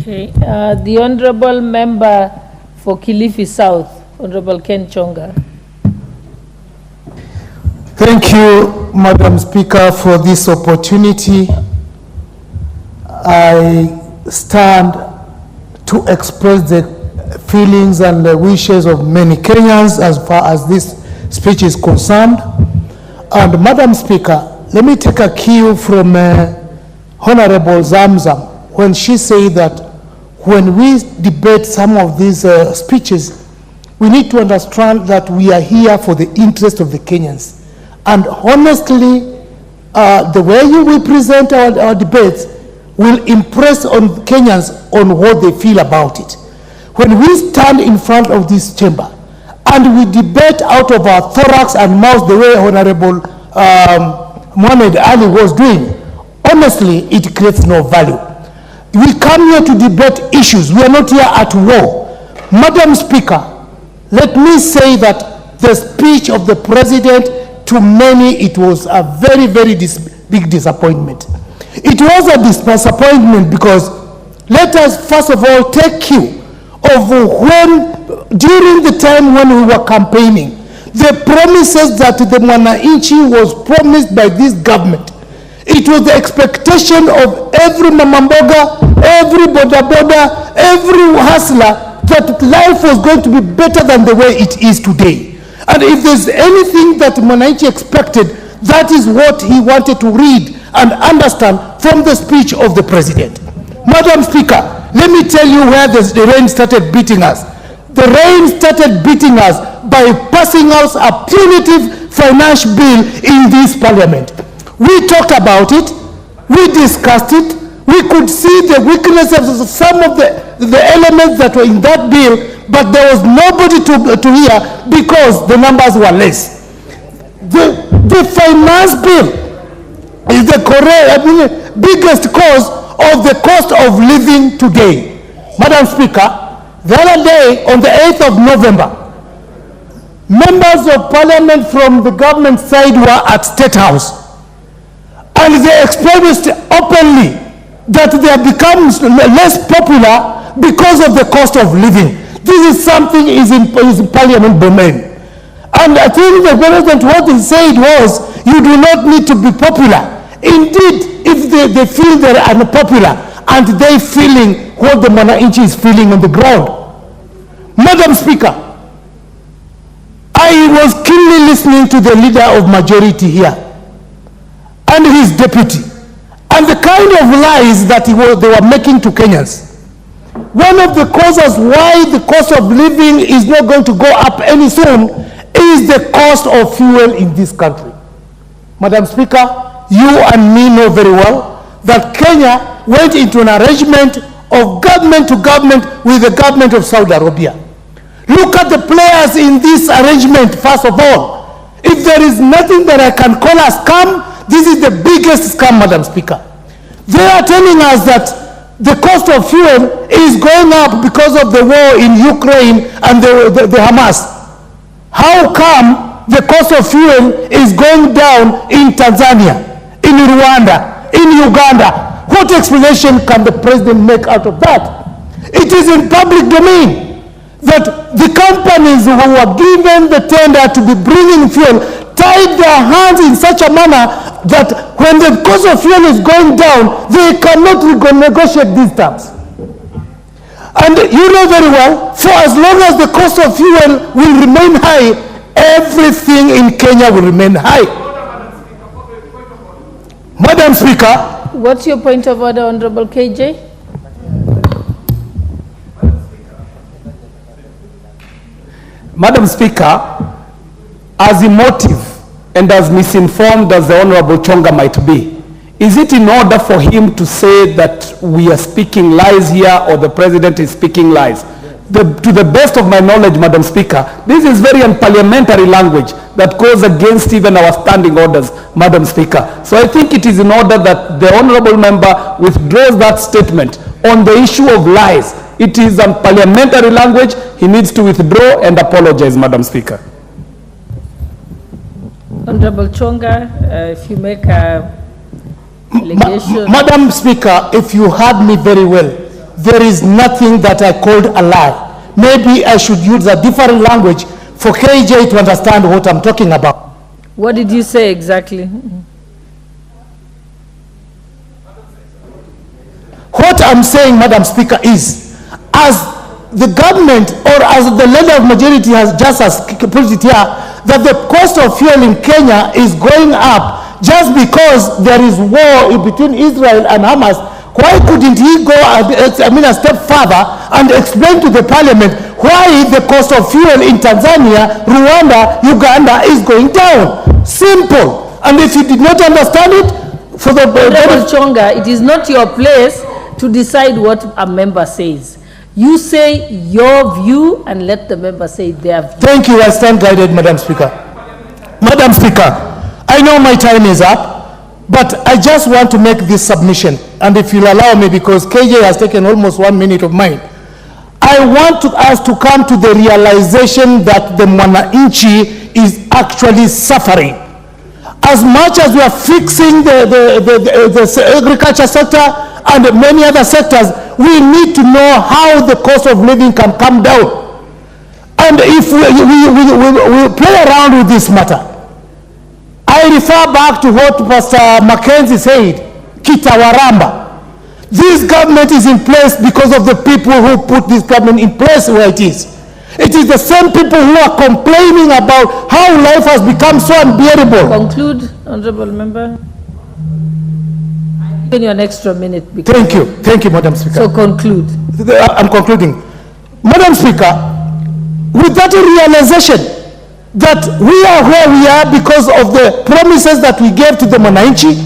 Okay, the Honorable Member for Kilifi South, Honorable Ken Chonga. Thank you, Madam Speaker, for this opportunity. I stand to express the feelings and the wishes of many Kenyans as far as this speech is concerned. And Madam Speaker, let me take a cue from Honorable Zamzam when she said that when we debate some of these speeches, we need to understand that we are here for the interest of the Kenyans. And honestly, the way you will present our debates will impress on Kenyans on what they feel about it. When we stand in front of this chamber and we debate out of our thorax and mouth the way Honorable Mohamed Ali was doing, honestly, it creates no value. We come here to debate issues. We are not here at war. Madam Speaker, let me say that the speech of the President, to many, it was a very, very big disappointment. It was a disappointment because let us first of all take cue of when, during the time when we were campaigning, the promises that the Mwananchi was promised by this government. It was the expectation of every mamamboga, every boda, every hustler that life was going to be better than the way it is today. And if there's anything that Mwananchi expected, that is what he wanted to read and understand from the speech of the President. Madam Speaker, let me tell you where the rain started beating us. The rain started beating us by passing out a punitive finance bill in this parliament. We talked about it, we discussed it, we could see the weaknesses of some of the elements that were in that bill, but there was nobody to hear because the numbers were less. The finance bill is the biggest cause of the cost of living today. Madam Speaker, the other day on the 8th of November, members of parliament from the government side were at State House. And they expressed openly that they have become less popular because of the cost of living. This is something is in parliament domain. And I think the president, what he said was, you do not need to be popular. Indeed, if they feel they're unpopular and they feeling what the Mwananchi is feeling on the ground. Madam Speaker, I was keenly listening to the leader of majority here and his deputy, and the kind of lies that they were making to Kenyans. One of the causes why the cost of living is not going to go up any soon is the cost of fuel in this country. Madam Speaker, you and me know very well that Kenya went into an arrangement of government to government with the government of Saudi Arabia. Look at the players in this arrangement, first of all. If there is nothing that I can call a scam, this is the biggest scam, Madam Speaker. They are telling us that the cost of fuel is going up because of the war in Ukraine and the Hamas. How come the cost of fuel is going down in Tanzania, in Rwanda, in Uganda? What explanation can the president make out of that? It is in public domain that the companies who were given the tender to be bringing fuel tied their hands in such a manner that when the cost of fuel is going down, they cannot negotiate these terms. And you know very well, for as long as the cost of fuel will remain high, everything in Kenya will remain high. Madam Speaker. What's your point of order, Honorable KJ? Madam Speaker, as emotive and as misinformed as the Honorable Chonga might be, is it in order for him to say that we are speaking lies here or the president is speaking lies? To the best of my knowledge, Madam Speaker, this is very unparliamentary language that goes against even our standing orders, Madam Speaker. So I think it is in order that the honorable member withdraws that statement on the issue of lies. It is unparliamentary language. He needs to withdraw and apologize, Madam Speaker. Honorable Chonga, if you make a allegation. Madam Speaker, if you heard me very well, there is nothing that I called a lie. Maybe I should use a different language for KJ to understand what I'm talking about. What did you say exactly? What I'm saying, Madam Speaker, is as the government or as the leader of majority has just as put it here, that the cost of fuel in Kenya is going up just because there is war between Israel and Hamas. Why couldn't he go a step further and explain to the parliament why the cost of fuel in Tanzania, Rwanda, Uganda is going down? Simple. And if you did not understand it, for the Honorable Chonga, it is not your place to decide what a member says. You say your view and let the member say their view. Thank you. I stand guided, Madam Speaker. Madam Speaker, I know my time is up, but I just want to make this submission. And if you'll allow me, because KJ has taken almost 1 minute of mine, I want us to come to the realization that the mwananchi is actually suffering. As much as we are fixing the agriculture sector and many other sectors, we need to know how the cost of living can come down. And if we play around with this matter, I refer back to what Pastor Mackenzie said, Kitawaramba. This government is in place because of the people who put this government in place where it is. It is the same people who are complaining about how life has become so unbearable. Conclude, Honorable Member. I'll give you an extra minute. Thank you. Thank you, Madam Speaker. So conclude. I'm concluding. Madam Speaker, with that realization that we are where we are because of the promises that we gave to the Mwananchi,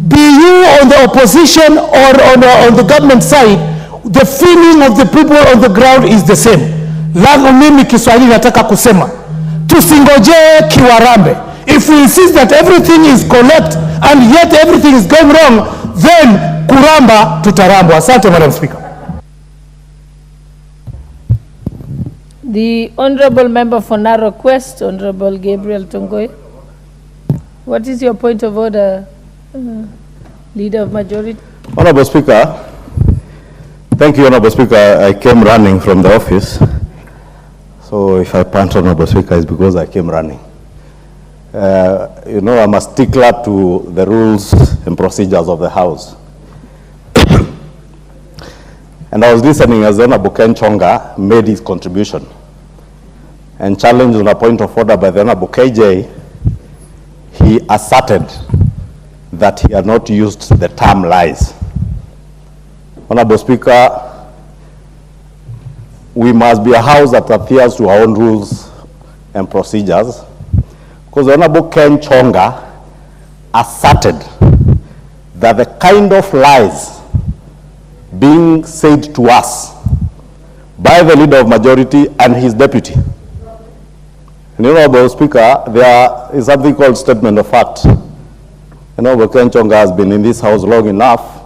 be you on the opposition or on the government side, the feeling of the people on the ground is the same. Langu mimi Kiswahili nataka kusema, tusingoje kiwarambe. If we insist that everything is correct and yet everything is going wrong, then kuramba tutarambwa. Asante, Madam Speaker. The Honorable Member for Narok West, Honorable Gabriel Tongoy. What is your point of order, Leader of Majority? Honorable Speaker, thank you, Honorable Speaker. I came running from the office. So if I pant, Honorable Speaker, it's because I came running. You know, I'm a stickler to the rules and procedures of the House. And I was listening as Honorable Chonga made his contribution and challenged on a point of order by the Honorable KJ. He asserted that he had not used the term lies. Honorable Speaker, we must be a house that adheres to our own rules and procedures, because the Honorable Ken Chonga asserted that the kind of lies being said to us by the Leader of Majority and his deputy. And Honorable Speaker, there is something called statement of fact. Honorable Ken Chonga has been in this house long enough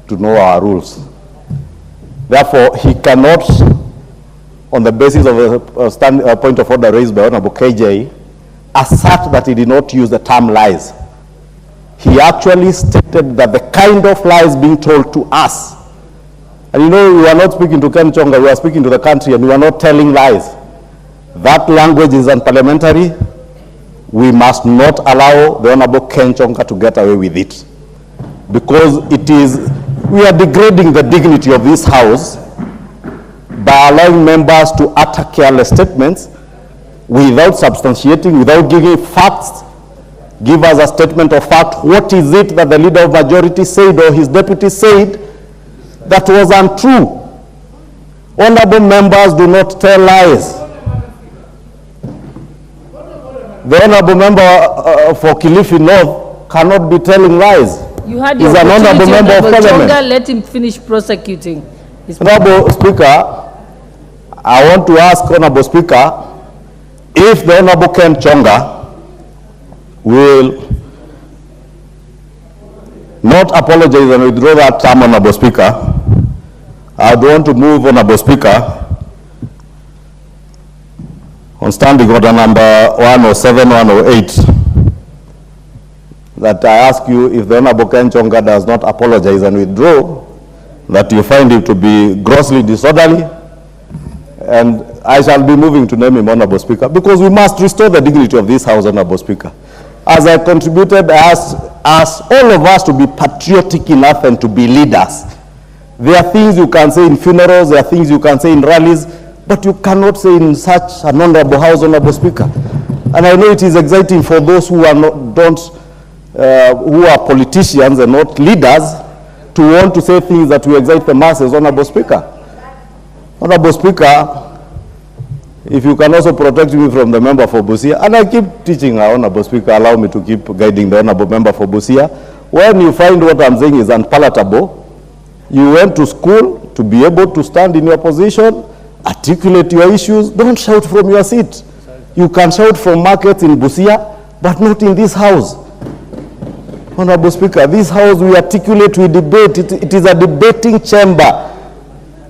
to know our rules. Therefore, he cannot, on the basis of a point of order raised by Honorable KJ, assert that he did not use the term lies. He actually stated that the kind of lies being told to us, and you know, we are not speaking to Ken Chonga, we are speaking to the country, and we are not telling lies. That language is unparliamentary. We must not allow the Honorable Ken Chonga to get away with it, because we are degrading the dignity of this house by allowing members to utter careless statements without substantiating, without giving facts. Give us a statement of fact. What is it that the Leader of Majority said or his deputy said that was untrue? Honorable members do not tell lies. The Honorable Member for Kilifi North cannot be telling lies. You had your He's an honorable member of parliament. Chonga, let him finish prosecuting. Honorable Speaker, I want to ask Honorable Speaker if the Honorable Ken Chonga will not apologize and withdraw that term, Honorable Speaker. I want to move, Honorable Speaker, on standing order number 107, 108, that I ask you, if the Honorable Ken Chonga does not apologize and withdraw, that you find him to be grossly disorderly, and I shall be moving to name him Honorable Speaker, because we must restore the dignity of this House, Honorable Speaker. As I contributed, I asked all of us to be patriotic enough and to be leaders. There are things you can say in funerals, there are things you can say in rallies, but you cannot say in such an honorable House, Honorable Speaker. And I know it is exciting for those who are who are politicians and not leaders to want to say things that will excite the masses, Honorable Speaker. Honorable Speaker, if you can also protect me from the member for Busia, and I keep teaching our Honorable Speaker, allow me to keep guiding the Honorable member for Busia. When you find what I'm saying is unpalatable, you went to school to be able to stand in your position, articulate your issues, don't shout from your seat. You can shout from markets in Busia, but not in this House. Honorable Speaker, this House we articulate, we debate. It is a debating chamber,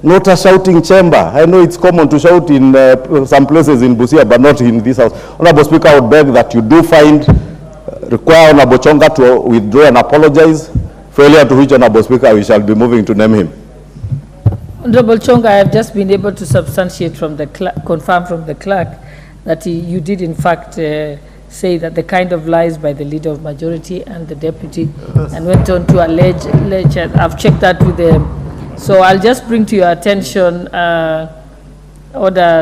not a shouting chamber. I know it's common to shout in some places in Busia, but not in this House. Honorable Speaker, I would beg that you do require Honorable Chonga to withdraw and apologize, failure to which, Honorable Speaker, we shall be moving to name him. Honorable Chonga, I have just been able to substantiate from the confirm from the clerk that you did in fact say that the kind of lies by the leader of majority and the deputy, and went on to allege I've checked that with them. So I'll just bring to your attention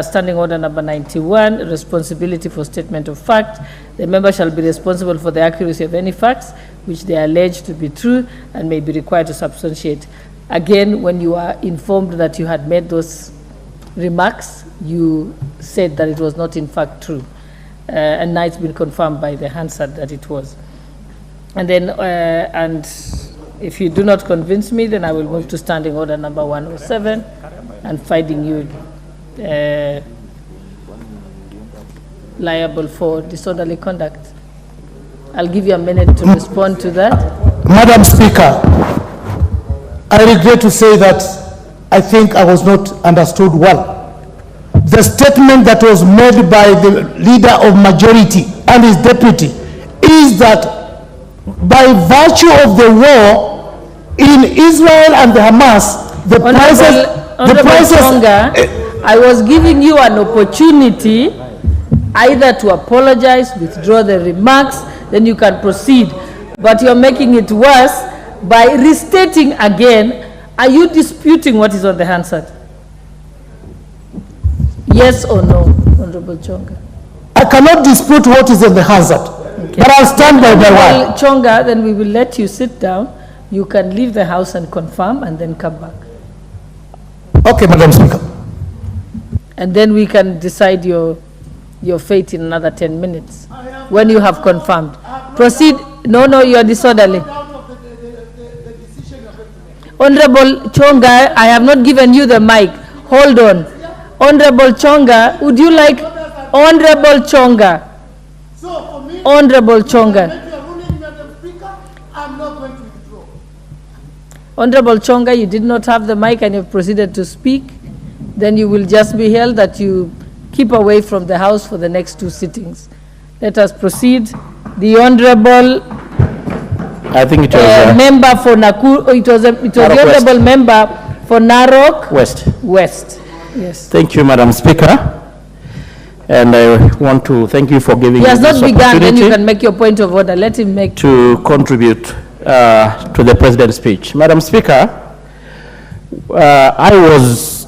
Standing Order number 91, responsibility for statement of fact. The member shall be responsible for the accuracy of any facts which they are alleged to be true and may be required to substantiate. Again, when you are informed that you had made those remarks, you said that it was not in fact true. And now it's been confirmed by the Hansard that it was. And then, and if you do not convince me, then I will move to Standing Order number 107 and finding you liable for disorderly conduct. I'll give you a minute to respond to that. Madam Speaker, I regret to say that I think I was not understood well. The statement that was made by the leader of majority and his deputy is that by virtue of the war in Israel and the Hamas, the prices Chonga, I was giving you an opportunity either to apologize, withdraw the remarks, then you can proceed. But you're making it worse by restating again. Are you disputing what is on the Hansard? Yes or no, Honorable Chonga? I cannot dispute what is on the Hansard, okay, but I'll stand by my word. Chonga, then we will let you sit down. You can leave the House and confirm and then come back. Okay, Madam Speaker. And then we can decide your fate in another 10 minutes when you have confirmed. Proceed. No, you are disorderly. Honorable Chonga, I have not given you the mic. Hold on. Honorable Chonga, would you like, Honorable Chonga, Honorable Chonga. Honorable Chonga, you did not have the mic and you have proceeded to speak. Then you will just be held that you keep away from the House for the next 2 sittings. Let us proceed. The Honorable I think it was member for Nakuru. It was the Honorable member for Narok West. Yes. Thank you, Madam Speaker. And I want to thank you for giving me this opportunity. He has not begun, then you can make your point of order. Let him make. To contribute to the President's speech. Madam Speaker, I was